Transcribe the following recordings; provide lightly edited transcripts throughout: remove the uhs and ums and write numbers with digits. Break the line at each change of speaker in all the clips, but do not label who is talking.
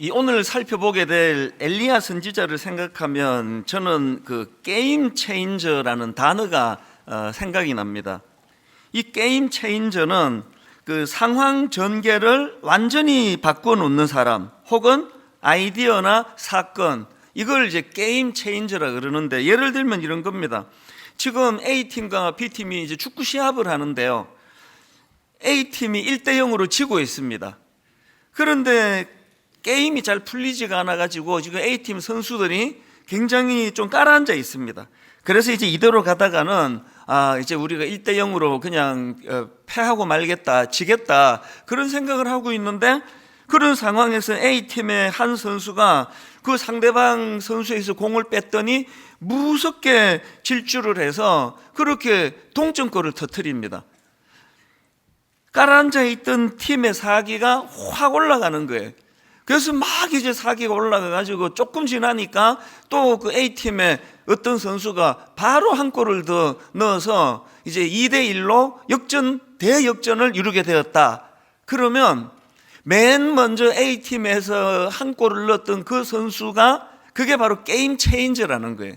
이 오늘 살펴보게 될 엘리야 선지자를 생각하면 저는 그 게임 체인저라는 단어가 생각이 납니다. 이 게임 체인저는 그 상황 전개를 완전히 바꿔 놓는 사람, 혹은 아이디어나 사건, 이걸 이제 게임 체인저라 그러는데, 예를 들면 이런 겁니다. 지금 A팀과 B팀이 이제 축구 시합을 하는데요, A팀이 1대0으로 지고 있습니다. 그런데 게임이 잘 풀리지가 않아 가지고 지금 A팀 선수들이 굉장히 좀 깔아앉아 있습니다. 그래서 이제 이대로 가다가는 이제 우리가 1대0으로 그냥 패하고 말겠다, 지겠다, 그런 생각을 하고 있는데, 그런 상황에서 A팀의 한 선수가 그 상대방 선수에서 공을 뺐더니 무섭게 질주를 해서 그렇게 동점골을 터뜨립니다. 깔아앉아 있던 팀의 사기가 확 올라가는 거예요. 그래서 막 이제 사기가 올라가가지고 조금 지나니까 또 그 A팀의 어떤 선수가 바로 한 골을 더 넣어서 이제 2대1로 대역전을 이루게 되었다. 그러면 맨 먼저 A팀에서 한 골을 넣었던 그 선수가, 그게 바로 게임 체인저라는 거예요.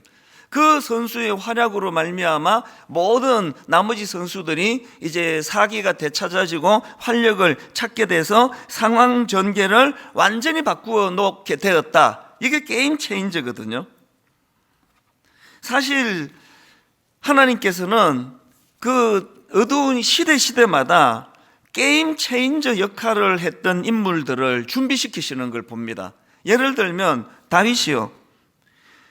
그 선수의 활약으로 말미암아 모든 나머지 선수들이 이제 사기가 되찾아지고 활력을 찾게 돼서 상황 전개를 완전히 바꾸어 놓게 되었다. 이게 게임 체인저거든요. 사실 하나님께서는 그 어두운 시대마다 게임 체인저 역할을 했던 인물들을 준비시키시는 걸 봅니다. 예를 들면 다윗이요,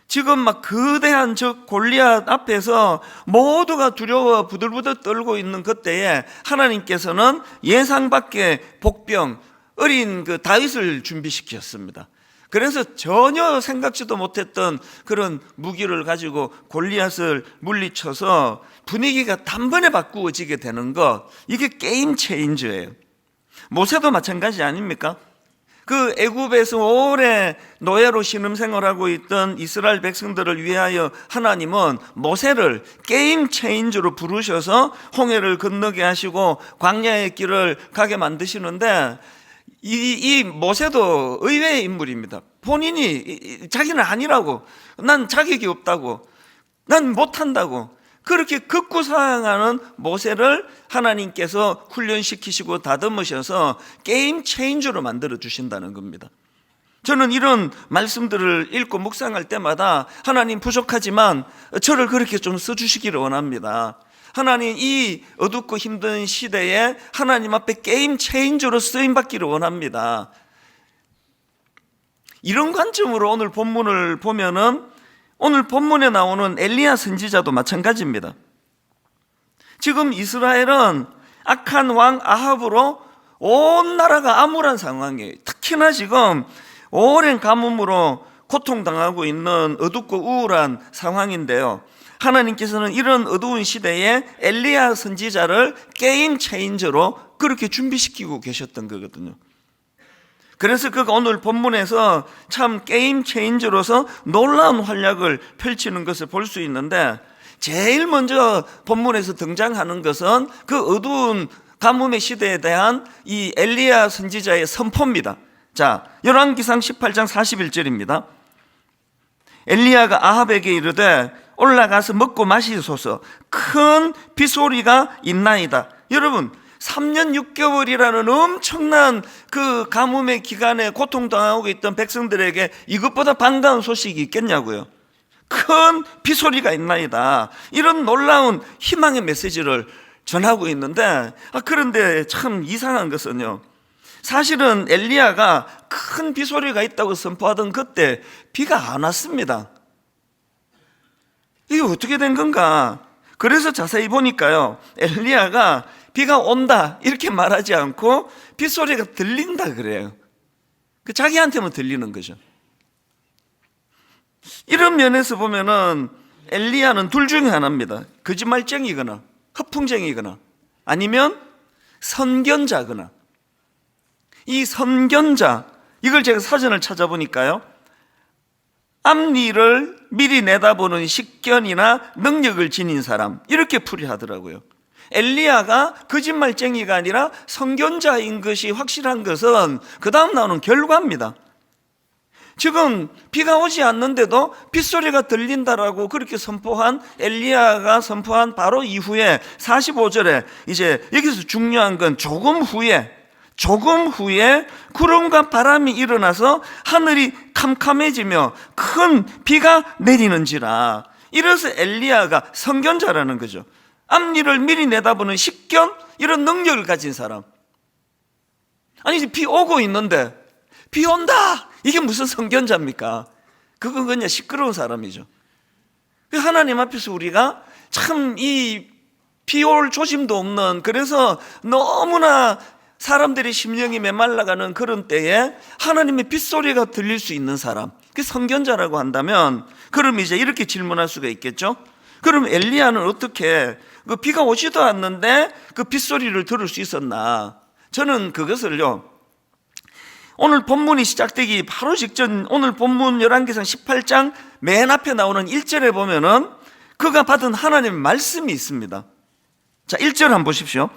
지금 막 거대한 저 골리앗 앞에서 모두가 두려워 부들부들 떨고 있는 그때에 하나님께서는 예상 밖의 복병, 어린 그 다윗을 준비시켰습니다. 그래서 전혀 생각지도 못했던 그런 무기를 가지고 골리앗을 물리쳐서 분위기가 단번에 바꾸어지게 되는 것, 이게 게임 체인저예요. 모세도 마찬가지 아닙니까? 그 애굽에서 오래 노예로 신음생활하고 있던 이스라엘 백성들을 위하여 하나님은 모세를 게임 체인저로 부르셔서 홍해를 건너게 하시고 광야의 길을 가게 만드시는데, 이 모세도 의외의 인물입니다. 본인이 자기는 아니라고, 난 자격이 없다고, 난 못한다고, 그렇게 극구사항하는 모세를 하나님께서 훈련시키시고 다듬으셔서 게임 체인저로 만들어 주신다는 겁니다. 저는 이런 말씀들을 읽고 묵상할 때마다 하나님, 부족하지만 저를 그렇게 좀 써주시기를 원합니다. 하나님, 이 어둡고 힘든 시대에 하나님 앞에 게임 체인저로 쓰임받기를 원합니다. 이런 관점으로 오늘 본문을 보면은, 오늘 본문에 나오는 엘리야 선지자도 마찬가지입니다. 지금 이스라엘은 악한 왕 아합으로 온 나라가 암울한 상황이에요. 특히나 지금 오랜 가뭄으로 고통당하고 있는 어둡고 우울한 상황인데요, 하나님께서는 이런 어두운 시대에 엘리야 선지자를 게임 체인저로 그렇게 준비시키고 계셨던 거거든요. 그래서 그가 오늘 본문에서 참 게임 체인저로서 놀라운 활약을 펼치는 것을 볼 수 있는데, 제일 먼저 본문에서 등장하는 것은 그 어두운 가뭄의 시대에 대한 이 엘리야 선지자의 선포입니다. 자, 열왕기상 18장 41절입니다. 엘리야가 아합에게 이르되 올라가서 먹고 마시소서, 큰 빗소리가 있나이다. 여러분, 3년 6개월이라는 엄청난 그 가뭄의 기간에 고통당하고 있던 백성들에게 이것보다 반가운 소식이 있겠냐고요. 큰 빗소리가 있나이다. 이런 놀라운 희망의 메시지를 전하고 있는데, 그런데 참 이상한 것은요, 사실은 엘리야가 큰 빗소리가 있다고 선포하던 그때 비가 안 왔습니다. 이게 어떻게 된 건가? 그래서 자세히 보니까요, 엘리야가 비가 온다 이렇게 말하지 않고 빗소리가 들린다 그래요. 그 자기한테만 들리는 거죠. 이런 면에서 보면은 엘리야는 둘 중에 하나입니다. 거짓말쟁이거나 허풍쟁이거나 아니면 선견자거나. 이 선견자, 이걸 제가 사전을 찾아보니까요, 앞일을 미리 내다보는 식견이나 능력을 지닌 사람, 이렇게 풀이하더라고요. 엘리야가 거짓말쟁이가 아니라 선견자인 것이 확실한 것은 그 다음 나오는 결과입니다. 지금 비가 오지 않는데도 빗소리가 들린다라고 그렇게 선포한 엘리야가 선포한 바로 이후에 45절에 이제 여기서 중요한 건 조금 후에 구름과 바람이 일어나서 하늘이 캄캄해지며 큰 비가 내리는지라. 이래서 엘리야가 선견자라는 거죠. 앞일을 미리 내다보는 식견, 이런 능력을 가진 사람. 아니 비 오고 있는데 비 온다, 이게 무슨 선견자입니까? 그건 그냥 시끄러운 사람이죠. 하나님 앞에서 우리가 참 이 비 올 조짐도 없는, 그래서 너무나 사람들의 심령이 메말라가는 그런 때에 하나님의 빗소리가 들릴 수 있는 사람, 그게 선견자라고 한다면, 그럼 이제 이렇게 질문할 수가 있겠죠. 그럼 엘리야는 어떻게 그 비가 오지도 않는데 그 빗소리를 들을 수 있었나? 저는 그것을요, 오늘 본문이 시작되기 바로 직전, 오늘 본문 열왕기상 18장 맨 앞에 나오는 1절에 보면은 그가 받은 하나님의 말씀이 있습니다. 자, 1절 한번 보십시오.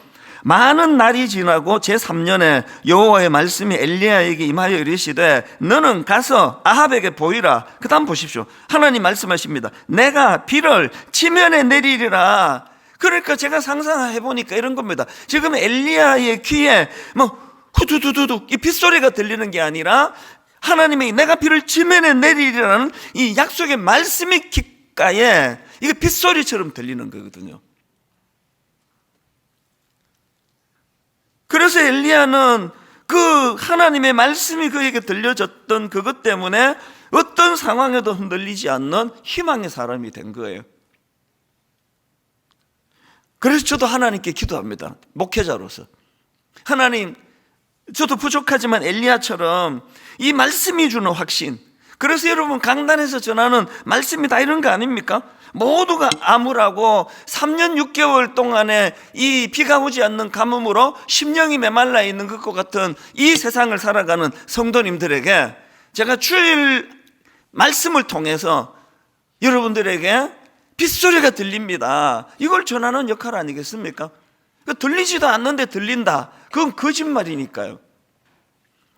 많은 날이 지나고 제3년에 여호와의 말씀이 엘리야에게 임하여 이르시되 너는 가서 아합에게 보이라. 그 다음 보십시오. 하나님 말씀하십니다. 내가 비를 지면에 내리리라. 그러니까 제가 상상해 보니까 이런 겁니다. 지금 엘리야의 귀에 뭐 후두두두두 이 빗소리가 들리는 게 아니라 하나님이 내가 비를 지면에 내리리라는 이 약속의 말씀이 귓가에 이게 빗소리처럼 들리는 거거든요. 그래서 엘리야는 그 하나님의 말씀이 그에게 들려졌던 그것 때문에 어떤 상황에도 흔들리지 않는 희망의 사람이 된 거예요. 그래서 저도 하나님께 기도합니다. 목회자로서. 하나님, 저도 부족하지만 엘리야처럼 이 말씀이 주는 확신, 그래서 여러분 강단에서 전하는 말씀이 다 이런 거 아닙니까? 모두가 암울하고 3년 6개월 동안에 이 비가 오지 않는 가뭄으로 심령이 메말라 있는 것과 같은 이 세상을 살아가는 성도님들에게 제가 주일 말씀을 통해서 여러분들에게 빗소리가 들립니다, 이걸 전하는 역할 아니겠습니까? 들리지도 않는데 들린다, 그건 거짓말이니까요.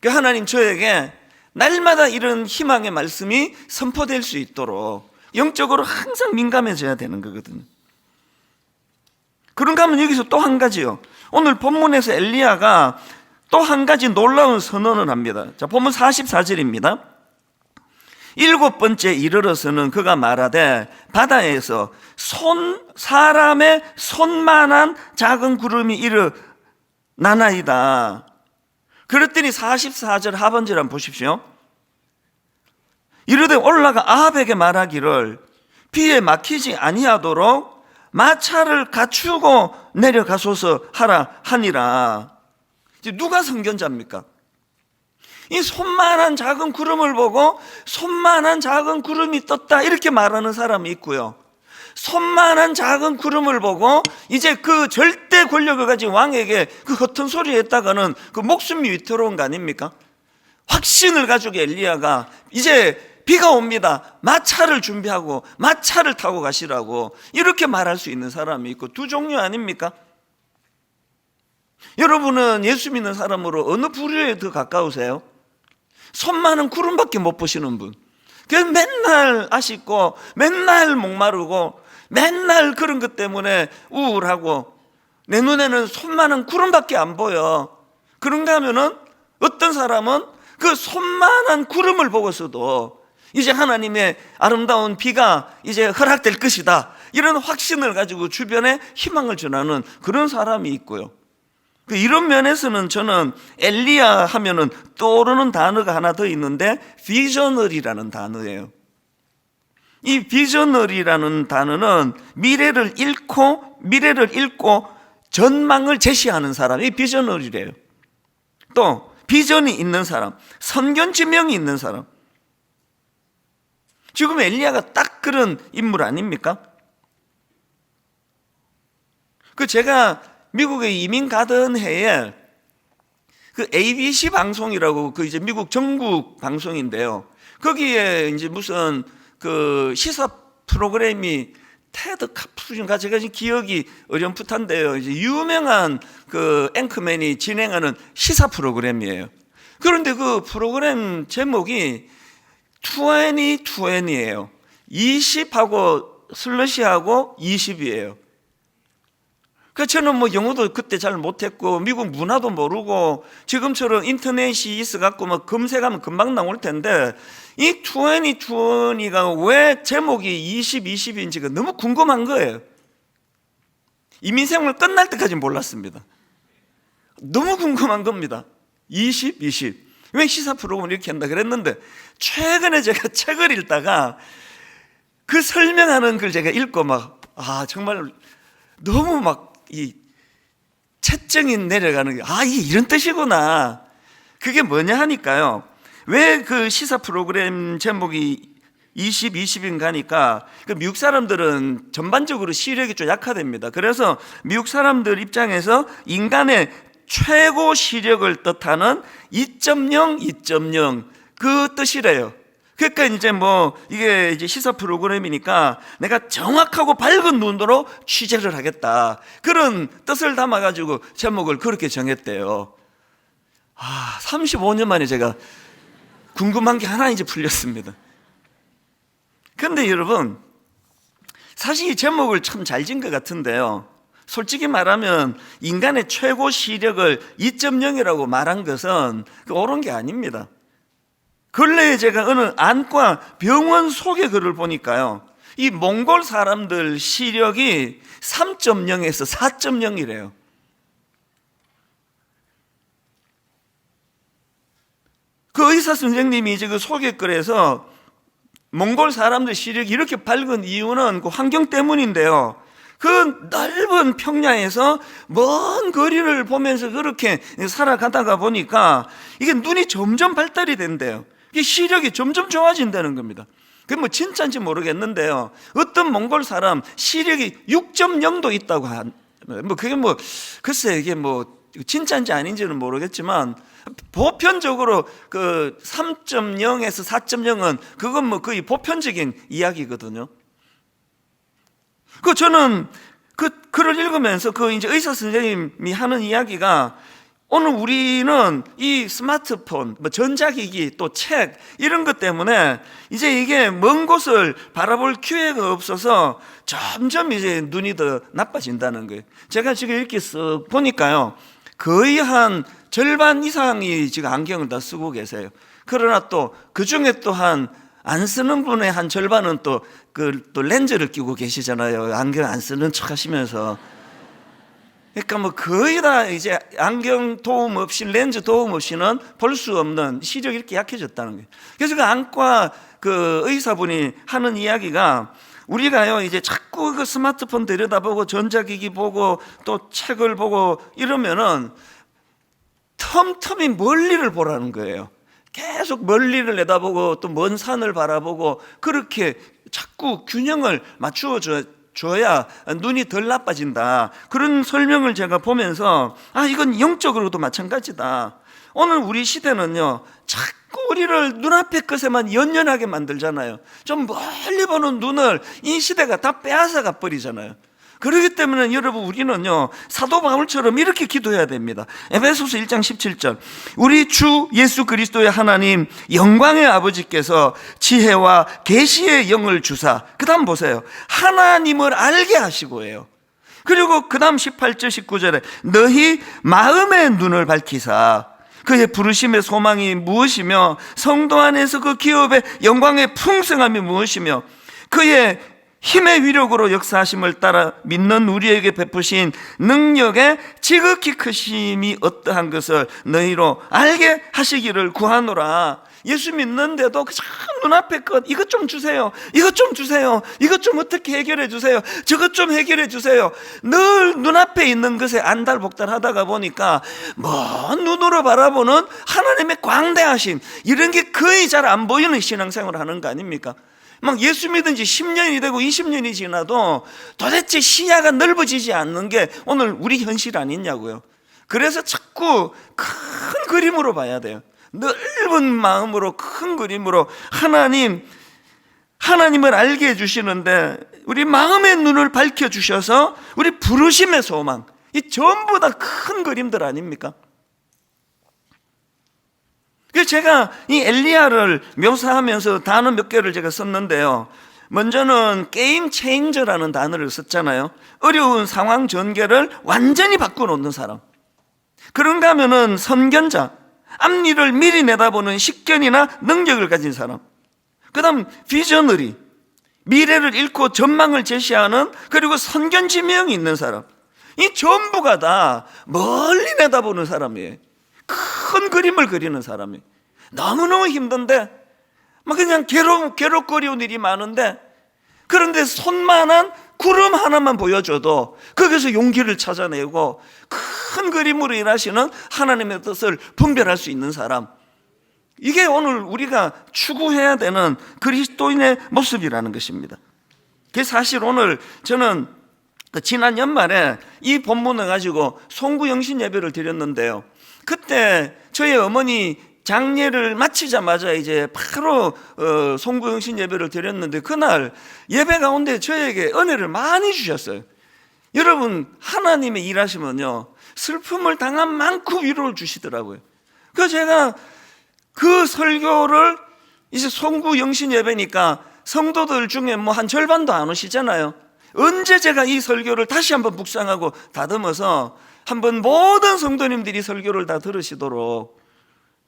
하나님 저에게 날마다 이런 희망의 말씀이 선포될 수 있도록 영적으로 항상 민감해져야 되는 거거든요. 그런가 하면 여기서 또 한 가지요. 오늘 본문에서 엘리야가 또 한 가지 놀라운 선언을 합니다. 자, 본문 44절입니다. 7번째 이르러서는 그가 말하되 바다에서 사람의 손만한 작은 구름이 일어나나이다. 그랬더니 44절 하반절 한번 보십시오. 이르되 올라가 아합에게 말하기를 비에 막히지 아니하도록 마차를 갖추고 내려가소서 하라 하니라. 이제 누가 선견자입니까? 이 손만한 작은 구름을 보고 손만한 작은 구름이 떴다 이렇게 말하는 사람이 있고요, 손만한 작은 구름을 보고 이제 그 절대 권력을 가진 왕에게 그 허튼 소리 했다가는 그 목숨이 위태로운 거 아닙니까? 확신을 가지고 엘리야가 이제 비가 옵니다, 마차를 준비하고 마차를 타고 가시라고 이렇게 말할 수 있는 사람이 있고, 두 종류 아닙니까? 여러분은 예수 믿는 사람으로 어느 부류에 더 가까우세요? 손 많은 구름밖에 못 보시는 분, 그래서 맨날 아쉽고 맨날 목마르고 맨날 그런 것 때문에 우울하고 내 눈에는 손 많은 구름밖에 안 보여. 그런가 하면은 어떤 사람은 그 손만한 구름을 보고서도 이제 하나님의 아름다운 비가 이제 허락될 것이다, 이런 확신을 가지고 주변에 희망을 전하는 그런 사람이 있고요. 이런 면에서는 저는 엘리야 하면은 떠오르는 단어가 하나 더 있는데 비저널이라는 단어예요. 이 비저널이라는 단어는 미래를 읽고 전망을 제시하는 사람이 비저널이래요. 또 비전이 있는 사람, 선견지명이 있는 사람. 지금 엘리야가 딱 그런 인물 아닙니까? 제가 미국에 이민 가던 해에 그 ABC 방송이라고 그 이제 미국 전국 방송인데요, 거기에 이제 무슨 그 시사 프로그램이 테드 카푸인가, 제가 지금 기억이 어렴풋한데요, 이제 유명한 그 앵커맨이 진행하는 시사 프로그램이에요. 그런데 그 프로그램 제목이 2020이에요. 20하고 슬러시하고 20이에요. 그러니까 저는 뭐 영어도 그때 잘 못했고 미국 문화도 모르고 지금처럼 인터넷이 있어갖고 뭐 검색하면 금방 나올 텐데 이 2020가 왜 제목이 2020인지가 너무 궁금한 거예요. 이민생활 끝날 때까지 몰랐습니다. 너무 궁금한 겁니다. 20. 왜 시사 프로그램을 이렇게 한다 그랬는데 최근에 제가 책을 읽다가 그 설명하는 걸 제가 읽고 정말 너무 이 채증이 내려가는 게 이게 이런 뜻이구나. 그게 뭐냐 하니까요. 왜 그 시사 프로그램 제목이 20인가 하니까 미국 사람들은 전반적으로 시력이 좀 약화됩니다. 그래서 미국 사람들 입장에서 인간의 최고 시력을 뜻하는 2.0 그 뜻이래요. 그러니까 이게 이제 시사 프로그램이니까 내가 정확하고 밝은 눈으로 취재를 하겠다. 그런 뜻을 담아가지고 제목을 그렇게 정했대요. 35년 만에 제가 궁금한 게 하나 이제 풀렸습니다. 그런데 여러분, 사실 이 제목을 참 잘 지은 것 같은데요. 솔직히 말하면 인간의 최고 시력을 2.0이라고 말한 것은 옳은 게 아닙니다. 근래에 제가 어느 안과 병원 소개 글을 보니까요, 이 몽골 사람들 시력이 3.0에서 4.0이래요. 그 의사 선생님이 이제 그 소개글에서 몽골 사람들 시력이 이렇게 밝은 이유는 그 환경 때문인데요. 그 넓은 평야에서 먼 거리를 보면서 그렇게 살아가다가 보니까 이게 눈이 점점 발달이 된대요. 이게 시력이 점점 좋아진다는 겁니다. 그게 뭐 진짜인지 모르겠는데요. 어떤 몽골 사람 시력이 6.0도 있다고 그게 글쎄 이게 진짜인지 아닌지는 모르겠지만 보편적으로 그 3.0에서 4.0은 그건 거의 보편적인 이야기거든요. 저는 글을 읽으면서 이제 의사 선생님이 하는 이야기가 오늘 우리는 이 스마트폰, 전자기기, 또 책 이런 것 때문에 이제 이게 먼 곳을 바라볼 기회가 없어서 점점 이제 눈이 더 나빠진다는 거예요. 제가 지금 이렇게 쓱 보니까요, 거의 한 절반 이상이 지금 안경을 다 쓰고 계세요. 그러나 또 그 중에 또한 안 쓰는 분의 한 절반은 또 렌즈를 끼고 계시잖아요. 안경 안 쓰는 척 하시면서. 그러니까 거의 다 이제 안경 도움 없이, 렌즈 도움 없이는 볼 수 없는 시력이 이렇게 약해졌다는 거예요. 그래서 그 안과 의사분이 하는 이야기가 우리가요, 이제 자꾸 그 스마트폰 들여다보고 전자기기 보고 또 책을 보고 이러면은 틈틈이 멀리를 보라는 거예요. 계속 멀리를 내다보고 또 먼 산을 바라보고 그렇게 자꾸 균형을 맞추어 줘야 눈이 덜 나빠진다. 그런 설명을 제가 보면서 이건 영적으로도 마찬가지다. 오늘 우리 시대는요, 자꾸 우리를 눈앞의 것에만 연연하게 만들잖아요. 좀 멀리 보는 눈을 이 시대가 다 빼앗아가 버리잖아요. 그렇기 때문에 여러분, 우리는요, 사도 바울처럼 이렇게 기도해야 됩니다. 에베소서 1장 17절, 우리 주 예수 그리스도의 하나님 영광의 아버지께서 지혜와 계시의 영을 주사, 그 다음 보세요, 하나님을 알게 하시고예요. 그리고 그 다음 18절 19절에 너희 마음의 눈을 밝히사 그의 부르심의 소망이 무엇이며 성도 안에서 그 기업의 영광의 풍성함이 무엇이며 그의 힘의 위력으로 역사하심을 따라 믿는 우리에게 베푸신 능력의 지극히 크심이 어떠한 것을 너희로 알게 하시기를 구하노라. 예수 믿는데도 참 눈앞에 것, 이것 좀 주세요, 이것 좀 주세요, 이것 좀 어떻게 해결해 주세요, 저것 좀 해결해 주세요. 늘 눈앞에 있는 것에 안달복달 하다가 보니까 먼 눈으로 바라보는 하나님의 광대하심, 이런 게 거의 잘 안 보이는 신앙생활을 하는 거 아닙니까? 예수 믿은 지 10년이 되고 20년이 지나도 도대체 시야가 넓어지지 않는 게 오늘 우리 현실 아니냐고요. 그래서 자꾸 큰 그림으로 봐야 돼요. 넓은 마음으로 큰 그림으로 하나님을 알게 해주시는데 우리 마음의 눈을 밝혀주셔서 우리 부르심의 소망, 이 전부 다 큰 그림들 아닙니까? 그래서 제가 이 엘리야를 묘사하면서 단어 몇 개를 제가 썼는데요. 먼저는 게임 체인저라는 단어를 썼잖아요. 어려운 상황 전개를 완전히 바꿔놓는 사람. 그런가 하면은 선견자, 앞일을 미리 내다보는 식견이나 능력을 가진 사람. 그 다음 비저너리, 미래를 읽고 전망을 제시하는, 그리고 선견지명이 있는 사람. 이 전부가 다 멀리 내다보는 사람이에요. 큰 그림을 그리는 사람이에요. 너무너무 힘든데 막 그냥 괴롭거리는 일이 많은데, 그런데 손만한 구름 하나만 보여줘도 거기서 용기를 찾아내고 큰 그림으로 일하시는 하나님의 뜻을 분별할 수 있는 사람. 이게 오늘 우리가 추구해야 되는 그리스도인의 모습이라는 것입니다. 그래서 사실 오늘 저는 지난 연말에 이 본문을 가지고 송구영신 예배를 드렸는데요. 그때 저희 어머니 장례를 마치자마자 이제 바로 송구영신 예배를 드렸는데, 그날 예배 가운데 저에게 은혜를 많이 주셨어요. 여러분, 하나님의 일하시면요, 슬픔을 당한 만큼 위로를 주시더라고요. 그래서 제가 그 설교를, 이제 송구영신 예배니까 성도들 중에 뭐 한 절반도 안 오시잖아요. 언제 제가 이 설교를 다시 한번 묵상하고 다듬어서 한번 모든 성도님들이 설교를 다 들으시도록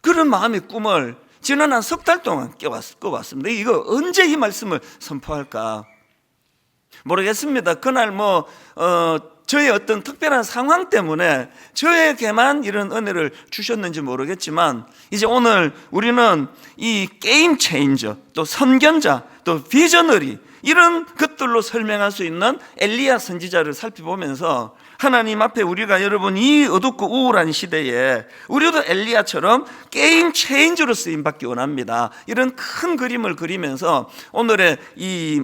그런 마음의 꿈을 지난 한 석 달 동안 꿔왔습니다. 이거 언제 이 말씀을 선포할까 모르겠습니다. 그날 저의 어떤 특별한 상황 때문에 저에게만 이런 은혜를 주셨는지 모르겠지만, 이제 오늘 우리는 이 게임 체인저, 또 선견자, 또 비저너리, 이런 것들로 설명할 수 있는 엘리야 선지자를 살펴보면서 하나님 앞에 우리가, 여러분, 이 어둡고 우울한 시대에 우리도 엘리야처럼 게임 체인저로 쓰임받기 원합니다. 이런 큰 그림을 그리면서 오늘의 이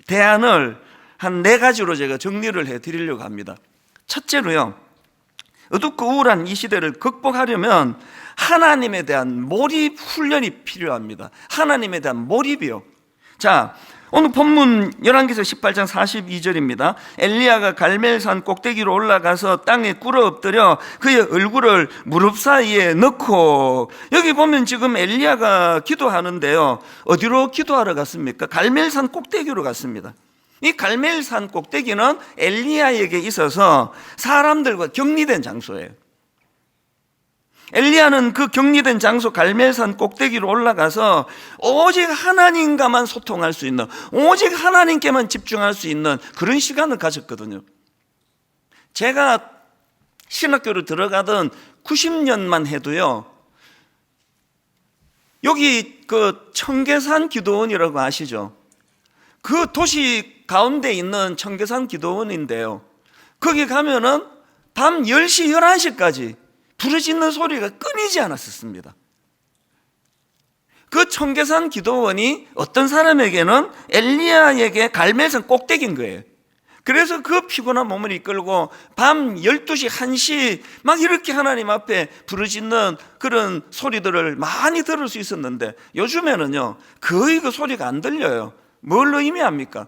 대안을 한 4가지로 제가 정리를 해드리려고 합니다. 첫째로요, 어둡고 우울한 이 시대를 극복하려면 하나님에 대한 몰입 훈련이 필요합니다. 하나님에 대한 몰입이요. 자, 오늘 본문 열왕기서 18장 42절입니다. 엘리야가 갈멜산 꼭대기로 올라가서 땅에 꿇어 엎드려 그의 얼굴을 무릎 사이에 넣고, 여기 보면 지금 엘리야가 기도하는데요, 어디로 기도하러 갔습니까? 갈멜산 꼭대기로 갔습니다. 이 갈멜산 꼭대기는 엘리야에게 있어서 사람들과 격리된 장소예요. 엘리야는 그 격리된 장소 갈멜산 꼭대기로 올라가서 오직 하나님과만 소통할 수 있는, 오직 하나님께만 집중할 수 있는 그런 시간을 가졌거든요. 제가 신학교를 들어가던 90년만 해도요, 여기 그 청계산 기도원이라고 아시죠? 그 도시 가운데 있는 청계산 기도원인데요, 거기 가면은 밤 10시, 11시까지 부르짖는 소리가 끊이지 않았었습니다. 그 청계산 기도원이 어떤 사람에게는 엘리야에게 갈멜산 꼭대기인 거예요. 그래서 그 피곤한 몸을 이끌고 밤 12시, 1시 막 이렇게 하나님 앞에 부르짖는 그런 소리들을 많이 들을 수 있었는데, 요즘에는요 거의 그 소리가 안 들려요. 뭘 의미합니까?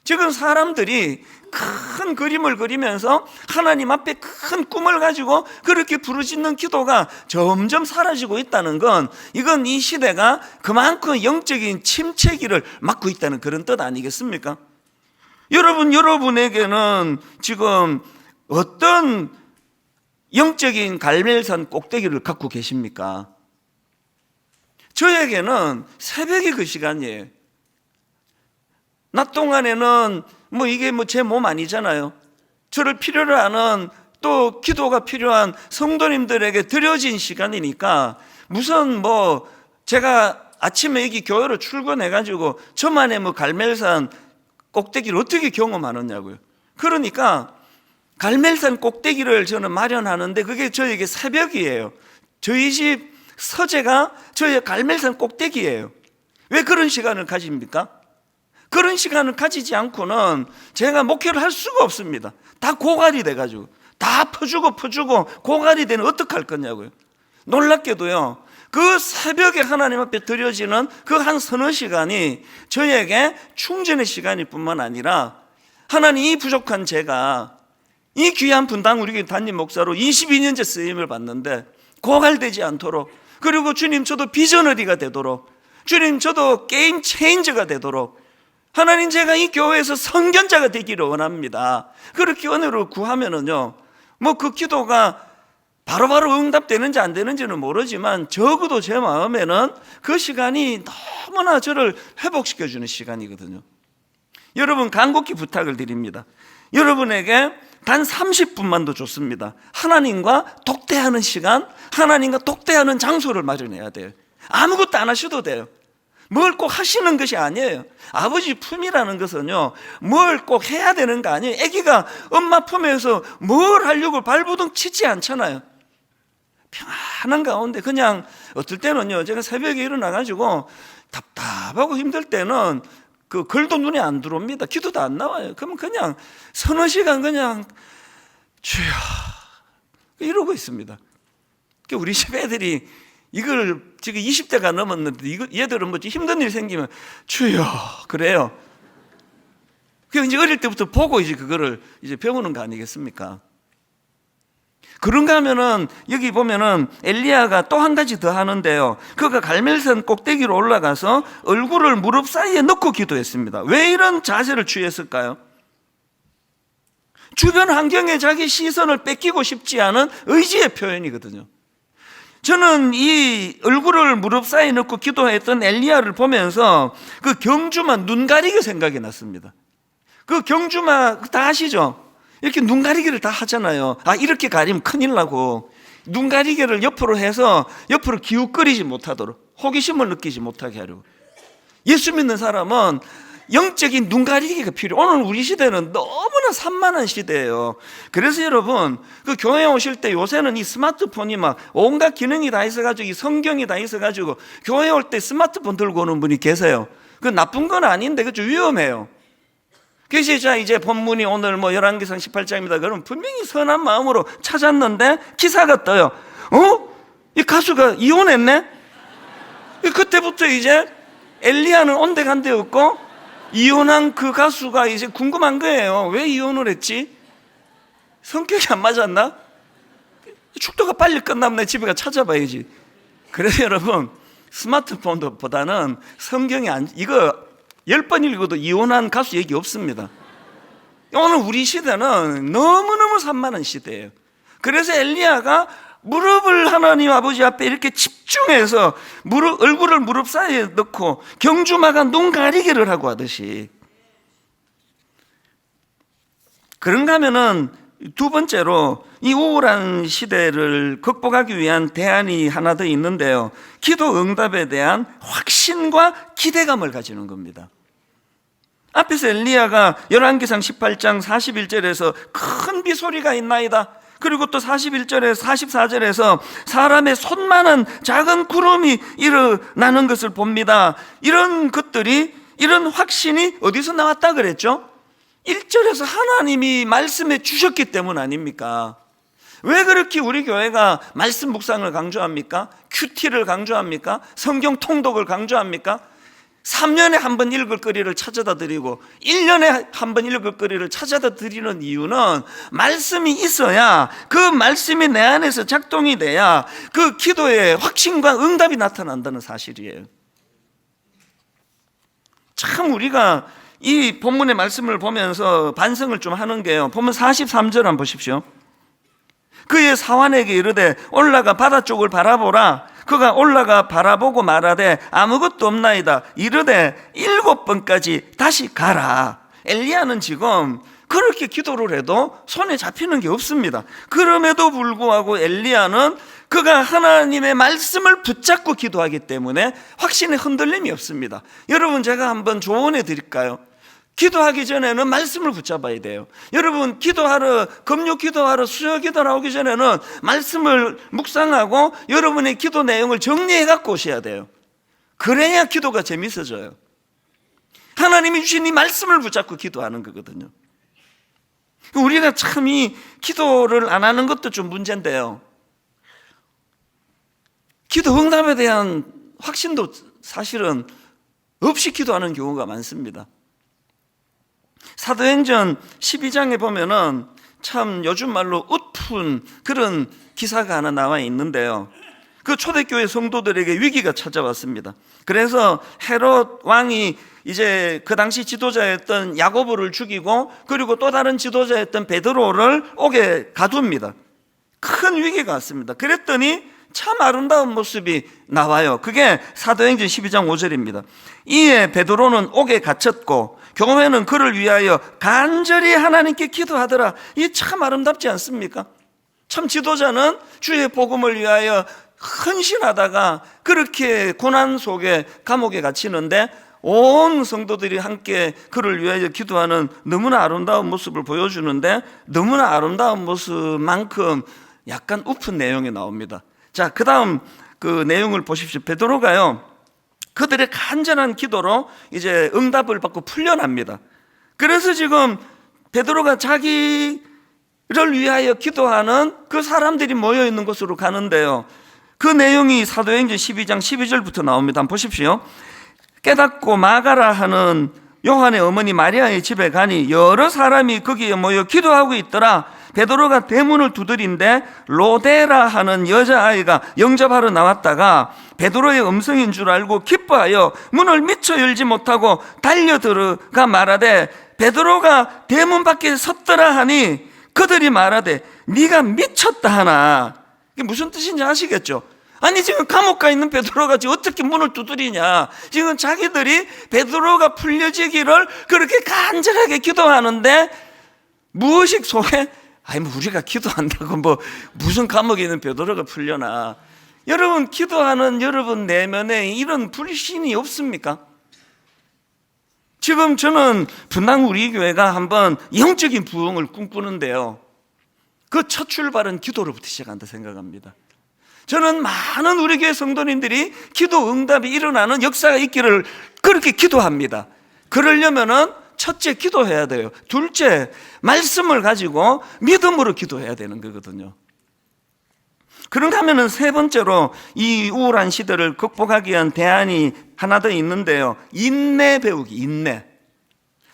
지금 사람들이 큰 그림을 그리면서 하나님 앞에 큰 꿈을 가지고 그렇게 부르짖는 기도가 점점 사라지고 있다는 건, 이건 이 시대가 그만큼 영적인 침체기를 맞고 있다는 그런 뜻 아니겠습니까? 여러분에게는 지금 어떤 영적인 갈멜산 꼭대기를 갖고 계십니까? 저에게는 새벽이 그 시간이에요. 낮 동안에는 이게 제 몸 아니잖아요. 저를 필요로 하는, 또 기도가 필요한 성도님들에게 드려진 시간이니까, 무슨 제가 아침에 여기 교회로 출근해가지고 저만의 갈멜산 꼭대기를 어떻게 경험하느냐고요. 그러니까 갈멜산 꼭대기를 저는 마련하는데 그게 저에게 새벽이에요. 저희 집 서재가 저의 갈멜산 꼭대기예요. 왜 그런 시간을 가집니까? 그런 시간을 가지지 않고는 제가 목회를 할 수가 없습니다. 다 고갈이 돼가지고, 다 퍼주고 고갈이 되면 어떡할 거냐고요. 놀랍게도요, 그 새벽에 하나님 앞에 드려지는 그 한 서너 시간이 저에게 충전의 시간일 뿐만 아니라, 하나님 이 부족한 제가 이 귀한 분당 우리 교회 담임 목사로 22년째 쓰임을 받는데 고갈되지 않도록 그리고 주님 저도 비저너리가 되도록, 주님 저도 게임 체인저가 되도록, 하나님 제가 이 교회에서 선견자가 되기를 원합니다. 그렇게 은혜로 구하면은요, 뭐 그 기도가 바로바로 응답되는지 안 되는지는 모르지만 적어도 제 마음에는 그 시간이 너무나 저를 회복시켜주는 시간이거든요. 여러분, 간곡히 부탁을 드립니다. 여러분에게 단 30분만도 좋습니다. 하나님과 독대하는 시간, 하나님과 독대하는 장소를 마련해야 돼요. 아무것도 안 하셔도 돼요. 뭘 꼭 하시는 것이 아니에요. 아버지 품이라는 것은요, 뭘 꼭 해야 되는 거 아니에요. 아기가 엄마 품에서 뭘 하려고 발버둥 치지 않잖아요. 평안한 가운데 그냥, 어떨 때는요, 제가 새벽에 일어나가지고 답답하고 힘들 때는 그 글도 눈에 안 들어옵니다. 기도도 안 나와요. 그러면 그냥 서너 시간 그냥 주여 이러고 있습니다. 우리 집 애들이 이걸 지금 20대가 넘었는데 얘들은 뭐지 힘든 일 생기면 주여 그래요. 그 이제 어릴 때부터 보고 이제 그거를 이제 배우는 거 아니겠습니까? 그런가 하면은 여기 보면은 엘리야가 또 한 가지 더 하는데요. 그가 갈멜산 꼭대기로 올라가서 얼굴을 무릎 사이에 넣고 기도했습니다. 왜 이런 자세를 취했을까요? 주변 환경에 자기 시선을 뺏기고 싶지 않은 의지의 표현이거든요. 저는 이 얼굴을 무릎 사이에 넣고 기도했던 엘리야를 보면서 그 경주마 눈 가리개 생각이 났습니다. 그 경주마 다 아시죠? 이렇게 눈 가리개를 다 하잖아요. 이렇게 가리면 큰일 나고, 눈 가리개를 옆으로 해서 옆으로 기웃거리지 못하도록, 호기심을 느끼지 못하게 하려고. 예수 믿는 사람은 영적인 눈 가리개가 필요해요. 오늘 우리 시대는 너무나 산만한 시대예요. 그래서 여러분, 그 교회 오실 때 요새는 이 스마트폰이 막 온갖 기능이 다 있어가지고, 이 성경이 다 있어가지고 교회 올 때 스마트폰 들고 오는 분이 계세요. 그 나쁜 건 아닌데 그죠? 위험해요. 그래서 이제 본문이 오늘 뭐 열왕기상 18장입니다. 그러면 분명히 선한 마음으로 찾았는데 기사가 떠요. 이 가수가 이혼했네? 그때부터 이제 엘리야는 온데간데 없고, 이혼한 그 가수가 이제 궁금한 거예요. 왜 이혼을 했지? 성격이 안 맞았나? 축도가 빨리 끝나면 내 집에 가 찾아봐야지. 그래서 여러분, 스마트폰보다는 성경이 이거 10번 읽어도 이혼한 가수 얘기 없습니다. 오늘 우리 시대는 너무너무 산만한 시대예요. 그래서 엘리야가 무릎을 하나님 아버지 앞에 이렇게 집중해서 얼굴을 무릎 사이에 넣고 경주마가 눈 가리개를 하고 하듯이. 그런가 하면은 두 번째로 이 우울한 시대를 극복하기 위한 대안이 하나 더 있는데요. 기도 응답에 대한 확신과 기대감을 가지는 겁니다. 앞에서 엘리야가 열왕기상 18장 41절에서 큰 비소리가 있나이다. 그리고 또 41절에서 44절에서 사람의 손만한 작은 구름이 일어나는 것을 봅니다. 이런 것들이, 이런 확신이 어디서 나왔다 그랬죠? 1절에서 하나님이 말씀해 주셨기 때문 아닙니까? 왜 그렇게 우리 교회가 말씀 묵상을 강조합니까? 큐티를 강조합니까? 성경 통독을 강조합니까? 3년에 한 번 읽을 거리를 찾아다 드리고 1년에 한 번 읽을 거리를 찾아다 드리는 이유는 말씀이 있어야, 그 말씀이 내 안에서 작동이 돼야 그 기도의 확신과 응답이 나타난다는 사실이에요. 참 우리가 이 본문의 말씀을 보면서 반성을 좀 하는 게요. 본문 43절 한번 보십시오. 그의 사환에게 이르되 올라가 바다 쪽을 바라보라. 그가 올라가 바라보고 말하되 아무것도 없나이다. 이르되 7번까지 다시 가라. 엘리야는 지금 그렇게 기도를 해도 손에 잡히는 게 없습니다. 그럼에도 불구하고 엘리야는 그가 하나님의 말씀을 붙잡고 기도하기 때문에 확신의 흔들림이 없습니다. 여러분, 제가 한번 조언해 드릴까요? 기도하기 전에는 말씀을 붙잡아야 돼요. 여러분, 기도하러, 금요 기도하러, 수요 기도 나오기 전에는 말씀을 묵상하고 여러분의 기도 내용을 정리해 갖고 오셔야 돼요. 그래야 기도가 재밌어져요. 하나님이 주신 이 말씀을 붙잡고 기도하는 거거든요. 우리가 참 이 기도를 안 하는 것도 좀 문제인데요. 기도 응답에 대한 확신도 사실은 없이 기도하는 경우가 많습니다. 사도행전 12장에 보면은 참 요즘 말로 웃픈 그런 기사가 하나 나와 있는데요. 그 초대교회 성도들에게 위기가 찾아왔습니다. 그래서 헤롯 왕이 이제 그 당시 지도자였던 야고보를 죽이고, 그리고 또 다른 지도자였던 베드로를 옥에 가둡니다. 큰 위기가 왔습니다. 그랬더니 참 아름다운 모습이 나와요. 그게 사도행전 12장 5절입니다. 이에 베드로는 옥에 갇혔고 교회는 그를 위하여 간절히 하나님께 기도하더라. 이게 참 아름답지 않습니까? 참 지도자는 주의 복음을 위하여 헌신하다가 그렇게 고난 속에 감옥에 갇히는데, 온 성도들이 함께 그를 위하여 기도하는 너무나 아름다운 모습을 보여주는데, 너무나 아름다운 모습만큼 약간 우픈 내용이 나옵니다. 자, 그 다음 그 내용을 보십시오. 베드로가요, 그들의 간절한 기도로 이제 응답을 받고 풀려납니다. 그래서 지금 베드로가 자기를 위하여 기도하는 그 사람들이 모여 있는 곳으로 가는데요, 그 내용이 사도행전 12장 12절부터 나옵니다. 한번 보십시오. 깨닫고 마가라 하는 요한의 어머니 마리아의 집에 가니 여러 사람이 거기에 모여 기도하고 있더라. 베드로가 대문을 두드린데 로데라 하는 여자아이가 영접하러 나왔다가 베드로의 음성인 줄 알고 기뻐하여 문을 미처 열지 못하고 달려들어가 말하되, 베드로가 대문 밖에 섰더라 하니 그들이 말하되 네가 미쳤다 하나. 이게 무슨 뜻인지 아시겠죠? 아니, 지금 감옥 가 있는 베드로가 지금 어떻게 문을 두드리냐. 지금 자기들이 베드로가 풀려지기를 그렇게 간절하게 기도하는데, 무의식 속에 아니 뭐 우리가 기도한다고 뭐 무슨 감옥에 있는 베드로가 풀려나. 여러분, 기도하는 여러분 내면에 이런 불신이 없습니까? 지금 저는 분당 우리 교회가 한번 영적인 부흥을 꿈꾸는데요, 그 첫 출발은 기도로부터 시작한다 생각합니다. 저는 많은 우리 교회 성도님들이 기도 응답이 일어나는 역사가 있기를 그렇게 기도합니다. 그러려면은 첫째 기도해야 돼요. 둘째 말씀을 가지고 믿음으로 기도해야 되는 거거든요. 그런가 하면은 세 번째로 이 우울한 시대를 극복하기 위한 대안이 하나 더 있는데요, 인내 배우기, 인내.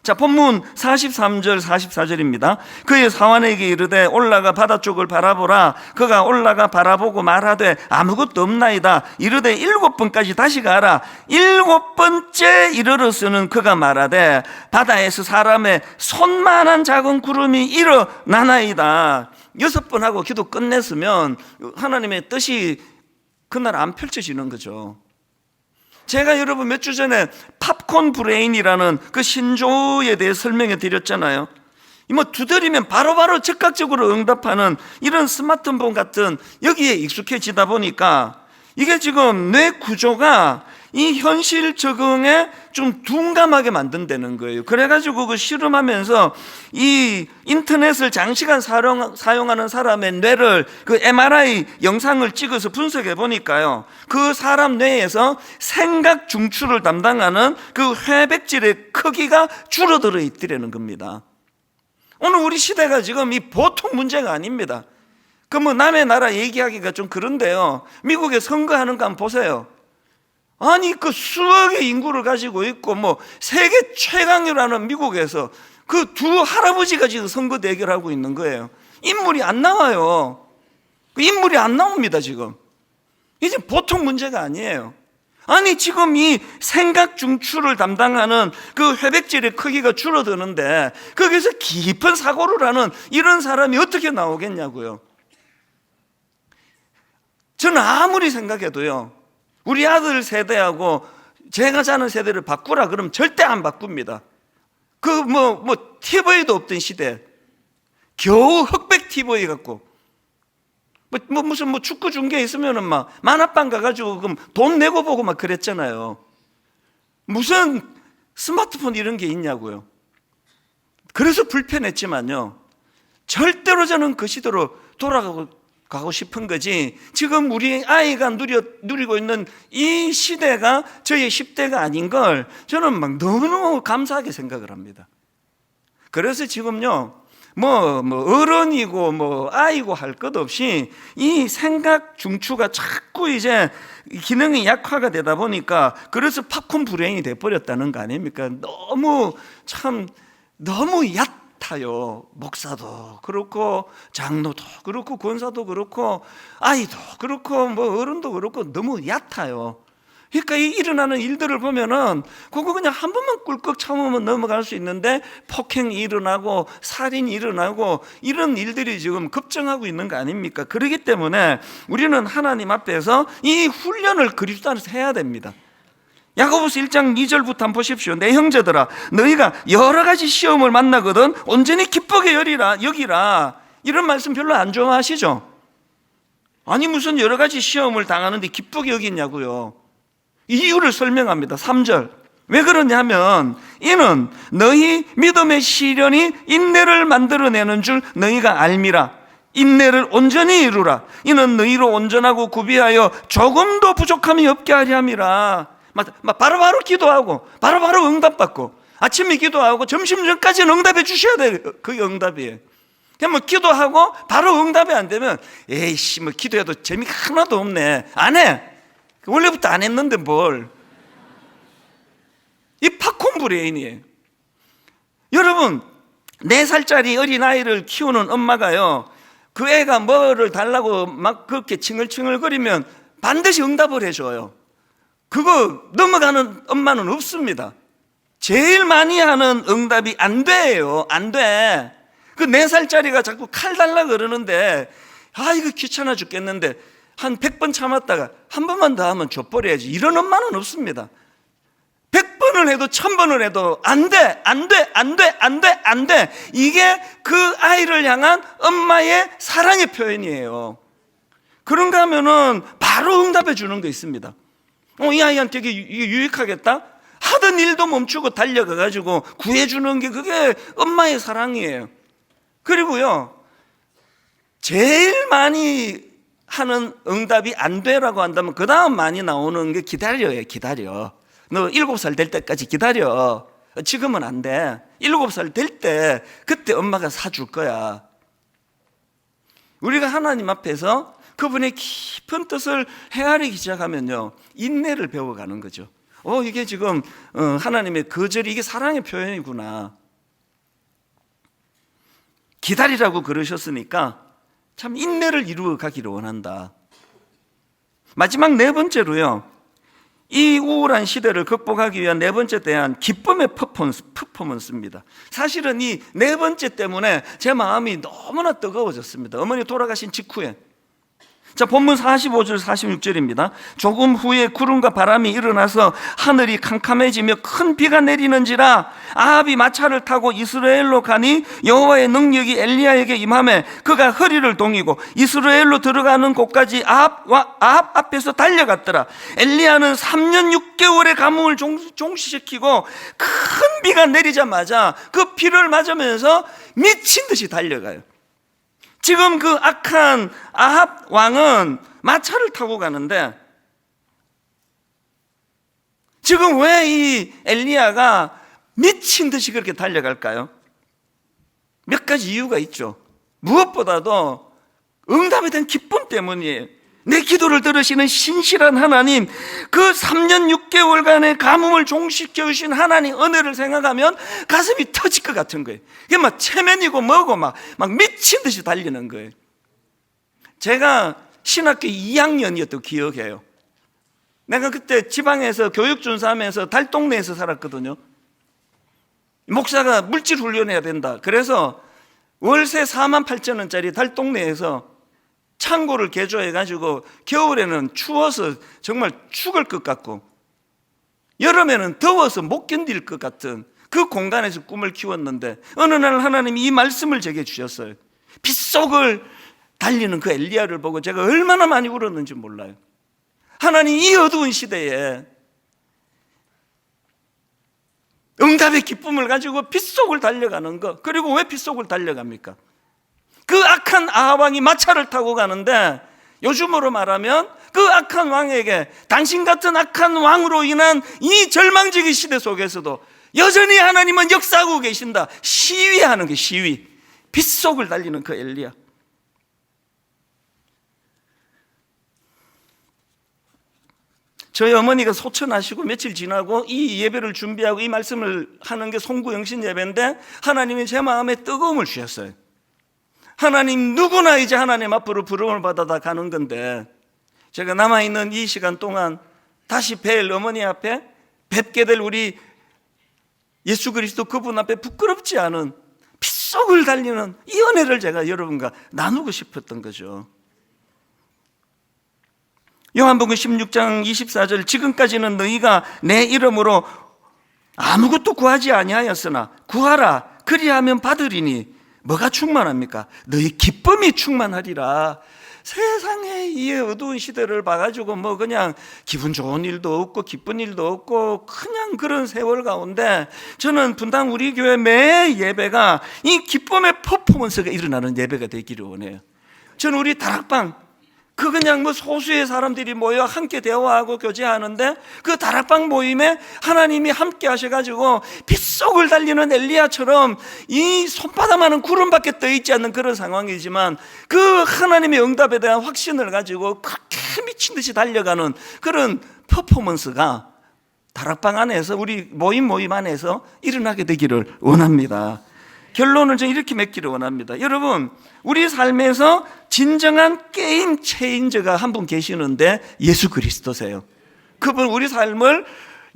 자, 본문 43절 44절입니다. 그의 사환에게 이르되 올라가 바다 쪽을 바라보라. 그가 올라가 바라보고 말하되 아무것도 없나이다. 이르되 7번까지 다시 가라. 7번째 이르러서는 그가 말하되 바다에서 사람의 손만한 작은 구름이 일어나나이다. 6번 하고 기도 끝냈으면 하나님의 뜻이 그날 안 펼쳐지는 거죠. 제가 여러분 몇 주 전에 팝콘 브레인이라는 그 신조어에 대해 설명해 드렸잖아요. 뭐 두드리면 바로바로 즉각적으로 응답하는 이런 스마트폰 같은 여기에 익숙해지다 보니까 이게 지금 뇌 구조가 이 현실 적응에 좀 둔감하게 만든다는 거예요. 그래가지고 그 실험하면서 이 인터넷을 장시간 사용하는 사람의 뇌를 그 MRI 영상을 찍어서 분석해 보니까요, 그 사람 뇌에서 생각 중추를 담당하는 그 회백질의 크기가 줄어들어 있더라는 겁니다. 오늘 우리 시대가 지금 이 보통 문제가 아닙니다. 그 뭐 남의 나라 얘기하기가 좀 그런데요, 미국에 선거하는 거 한번 보세요. 아니 그 수억의 인구를 가지고 있고 뭐 세계 최강이라는 미국에서 그 두 할아버지가 지금 선거 대결하고 있는 거예요. 인물이 안 나와요. 그 인물이 안 나옵니다. 지금 이제 보통 문제가 아니에요. 아니 지금 이 생각 중추를 담당하는 그 회백질의 크기가 줄어드는데 거기서 깊은 사고를 하는 이런 사람이 어떻게 나오겠냐고요. 저는 아무리 생각해도요, 우리 아들 세대하고 제가 사는 세대를 바꾸라 그러면 절대 안 바꿉니다. 그 TV도 없던 시대, 겨우 흑백 TV 갖고 무슨 축구 중계 있으면은 막 만화방 가가지고 그럼 돈 내고 보고 막 그랬잖아요. 무슨 스마트폰 이런 게 있냐고요. 그래서 불편했지만요, 절대로 저는 그 시대로 돌아가고 싶은 거지, 지금 우리 아이가 누리고 있는 이 시대가 저희 10대가 아닌 걸 저는 막 너무너무 감사하게 생각을 합니다. 그래서 지금요, 어른이고 아이고 할 것 없이 이 생각 중추가 자꾸 이제 기능이 약화가 되다 보니까 그래서 팝콘 브레인이 돼버렸다는 거 아닙니까? 너무 얕아요. 목사도 그렇고 장로도 그렇고 권사도 그렇고 아이도 그렇고 뭐 어른도 그렇고 너무 얕아요. 그러니까 이 일어나는 일들을 보면은 그거 그냥 한 번만 꿀꺽 참으면 넘어갈 수 있는데 폭행이 일어나고 살인이 일어나고 이런 일들이 지금 급증하고 있는 거 아닙니까? 그렇기 때문에 우리는 하나님 앞에서 이 훈련을 그리스도 안에서 해야 됩니다. 야고보서 1장 2절부터 한번 보십시오. 내 형제들아 너희가 여러 가지 시험을 만나거든 온전히 기쁘게 여기라. 이런 말씀 별로 안 좋아하시죠? 아니 무슨 여러 가지 시험을 당하는데 기쁘게 여기냐고요. 이유를 설명합니다. 3절 왜 그러냐면 이는 너희 믿음의 시련이 인내를 만들어내는 줄 너희가 알미라. 인내를 온전히 이루라. 이는 너희로 온전하고 구비하여 조금도 부족함이 없게 하려 함이라. 바로바로 기도하고 바로바로 응답받고 아침에 기도하고 점심 전까지는 응답해 주셔야 돼요. 그게 응답이에요. 그냥 뭐 기도하고 바로 응답이 안 되면 에이씨 뭐 기도해도 재미가 하나도 없네. 안 해. 원래부터 안 했는데 뭘. 이 팝콘 브레인이에요. 여러분 4살짜리 어린아이를 키우는 엄마가요 그 애가 뭐를 달라고 막 그렇게 칭얼칭얼거리면 반드시 응답을 해줘요. 그거 넘어가는 엄마는 없습니다. 제일 많이 하는 응답이 안 돼요. 안 돼. 그 4살짜리가 자꾸 칼 달라 그러는데 아 이거 귀찮아 죽겠는데 한 100번 참았다가 한 번만 더 하면 줘버려야지. 이런 엄마는 없습니다. 100번을 해도 1000번을 해도 안 돼, 안 돼, 안 돼, 안 돼, 안 돼. 이게 그 아이를 향한 엄마의 사랑의 표현이에요. 그런가 하면은 바로 응답해 주는 거 있습니다. 이 아이한테 이게 유익하겠다? 하던 일도 멈추고 달려가가지고 구해주는 게 그게 엄마의 사랑이에요. 그리고요, 제일 많이 하는 응답이 안 되라고 한다면 그 다음 많이 나오는 게 기다려요. 기다려. 너 7살 될 때까지 기다려. 지금은 안 돼. 7살 될 때 그때 엄마가 사줄 거야. 우리가 하나님 앞에서 그분의 깊은 뜻을 헤아리기 시작하면요 인내를 배워가는 거죠. 이게 지금 하나님의 거절이 이게 사랑의 표현이구나. 기다리라고 그러셨으니까 참 인내를 이루어 가기를 원한다. 마지막 4번째로요 이 우울한 시대를 극복하기 위한 4번째 대안 기쁨의 퍼포먼스입니다. 사실은 이 4번째 때문에 제 마음이 너무나 뜨거워졌습니다. 어머니 돌아가신 직후에. 자, 본문 45절 46절입니다. 조금 후에 구름과 바람이 일어나서 하늘이 캄캄해지며 큰 비가 내리는지라 아합이 마차를 타고 이스라엘로 가니 여호와의 능력이 엘리야에게 임하매 그가 허리를 동이고 이스라엘로 들어가는 곳까지 아합 앞에서 달려갔더라. 엘리야는 3년 6개월의 가뭄을 종식시키고 큰 비가 내리자마자 그 비를 맞으면서 미친 듯이 달려가요. 지금 그 악한 아합 왕은 마차를 타고 가는데 지금 왜 이 엘리야가 미친 듯이 그렇게 달려갈까요? 몇 가지 이유가 있죠. 무엇보다도 응답에 대한 기쁨 때문이에요. 내 기도를 들으시는 신실한 하나님, 그 3년 6개월간의 가뭄을 종식시켜 주신 하나님 은혜를 생각하면 가슴이 터질 것 같은 거예요. 이게 막 체면이고 뭐고 막 미친 듯이 달리는 거예요. 제가 신학교 2학년이었던 기억해요. 내가 그때 지방에서 교육준사하면서 달동네에서 살았거든요. 목사가 물질 훈련해야 된다. 그래서 월세 48,000원짜리 달동네에서 창고를 개조해가지고 겨울에는 추워서 정말 죽을 것 같고 여름에는 더워서 못 견딜 것 같은 그 공간에서 꿈을 키웠는데 어느 날 하나님이 이 말씀을 제게 주셨어요. 빗속을 달리는 그 엘리야를 보고 제가 얼마나 많이 울었는지 몰라요. 하나님 이 어두운 시대에 응답의 기쁨을 가지고 빗속을 달려가는 것. 그리고 왜 빗속을 달려갑니까? 그 악한 아합 왕이 마차를 타고 가는데 요즘으로 말하면 그 악한 왕에게 당신 같은 악한 왕으로 인한 이 절망적인 시대 속에서도 여전히 하나님은 역사하고 계신다. 시위하는 게 시위. 빗속을 달리는 그 엘리야. 저희 어머니가 소천하시고 며칠 지나고 이 예배를 준비하고 이 말씀을 하는 게 송구영신 예배인데 하나님이 제 마음에 뜨거움을 주셨어요. 하나님, 누구나 이제 하나님 앞으로 부름을 받아다 가는 건데 제가 남아있는 이 시간 동안 다시 뵐 어머니 앞에 뵙게 될 우리 예수 그리스도 그분 앞에 부끄럽지 않은 핏속을 달리는 이 은혜를 제가 여러분과 나누고 싶었던 거죠. 요한복음 16장 24절, 지금까지는 너희가 내 이름으로 아무것도 구하지 아니하였으나 구하라, 그리하면 받으리니 뭐가 충만합니까? 너희 기쁨이 충만하리라. 세상에 이 어두운 시대를 봐가지고 뭐 그냥 기분 좋은 일도 없고 기쁜 일도 없고 그냥 그런 세월 가운데 저는 분당 우리 교회 매 예배가 이 기쁨의 퍼포먼스가 일어나는 예배가 되기를 원해요. 저는 우리 다락방 그냥 뭐 소수의 사람들이 모여 함께 대화하고 교제하는데 그 다락방 모임에 하나님이 함께 하셔가지고 빗속을 달리는 엘리야처럼 이 손바닥만한 구름밖에 떠있지 않는 그런 상황이지만 그 하나님의 응답에 대한 확신을 가지고 그렇게 미친 듯이 달려가는 그런 퍼포먼스가 다락방 안에서 우리 모임 안에서 일어나게 되기를 원합니다. 결론을 좀 이렇게 맺기를 원합니다. 여러분, 우리 삶에서 진정한 게임 체인저가 한 분 계시는데 예수 그리스도세요. 그분 우리 삶을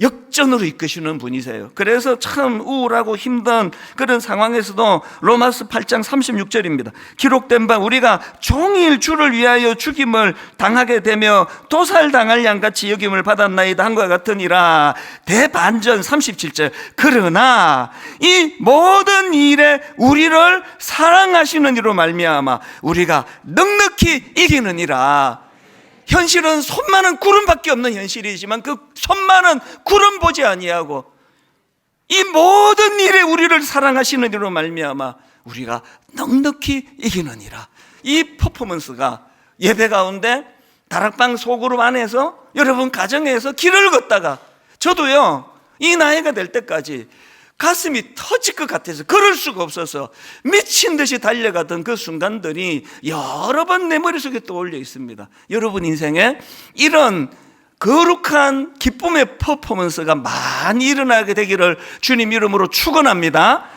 역전으로 이끄시는 분이세요. 그래서 참 우울하고 힘든 그런 상황에서도 로마서 8장 36절입니다. 기록된 바 우리가 종일 주를 위하여 죽임을 당하게 되며 도살당할 양같이 여김을 받았나이다 한과 같으니라. 대반전 37절, 그러나 이 모든 일에 우리를 사랑하시는 이로 말미암아 우리가 넉넉히 이기느니라. 현실은 손 많은 구름밖에 없는 현실이지만 그 손 많은 구름 보지 아니하고 이 모든 일에 우리를 사랑하시는 이로 말미암아 우리가 넉넉히 이기느니라. 이 퍼포먼스가 예배 가운데 다락방 소그룹 안에서 여러분 가정에서 길을 걷다가 저도요 이 나이가 될 때까지 가슴이 터질 것 같아서 걸을 수가 없어서 미친 듯이 달려가던 그 순간들이 여러 번 내 머릿속에 떠올려 있습니다. 여러분 인생에 이런 거룩한 기쁨의 퍼포먼스가 많이 일어나게 되기를 주님 이름으로 축원합니다.